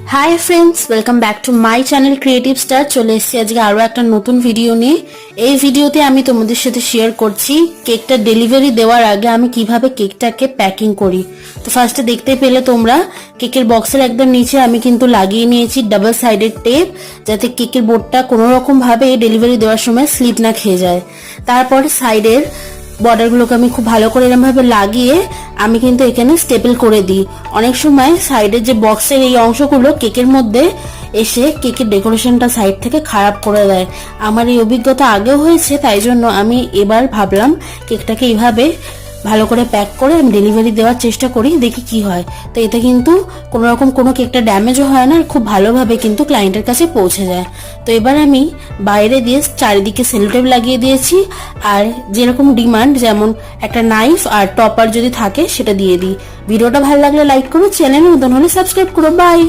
Hi friends, welcome back to my channel creative star. চলে এসেছি আজকে আরও একটা নতুন ভিডিও নিয়ে। এই ভিডিওতে আমি তোমাদের সাথে শেয়ার করছি কেকটা ডেলিভারি দেওয়ার আগে আমি কিভাবে কেকটাকে প্যাকিং করি। তো ফার্স্টে দেখতে পেলে তোমরা কেকের বক্সের একদম নিচে আমি কিন্তু লাগিয়ে নিয়েছি ডাবল সাইডেড টেপ, যাতে কেকের বোর্ডটা কোনো রকম ভাবে ডেলিভারি দেওয়ার সময় স্লিপ না খেয়ে যায়। তারপর সাইডের বর্ডারগুলোকে আমি খুব ভালো করে এরকম ভাবে লাগিয়ে আমি কিন্তু এখানে স্টেপল করে দিই। অনেক সময় সাইডের যে বক্সের এই অংশগুলো কেকের মধ্যে এসে কেকের ডেকোরেশনটা সাইড থেকে খারাপ করে দেয়। আমার এই অভিজ্ঞতা আগেও হয়েছে, তাই জন্য আমি এবার ভাবলাম কেকটাকে এইভাবে ভালো করে প্যাক করে আমি ডেলিভারি দেওয়ার চেষ্টা করি, দেখি কি হয়। তো এতে কিন্তু কোনো রকম কোনো কেকটা ড্যামেজও হয় না, খুব ভালোভাবে কিন্তু ক্লায়েন্টের কাছে পৌঁছে যায়। তো এবার আমি বাইরে দিয়ে চারিদিকে সেলোটেপ লাগিয়ে দিয়েছি, আর যেরকম ডিমান্ড, যেমন একটা নাইফ আর টপার যদি থাকে সেটা দিয়ে দিই। ভিডিওটা ভালো লাগলে লাইক করো, চ্যানেলে নতুন হলে সাবস্ক্রাইব করো। বাই।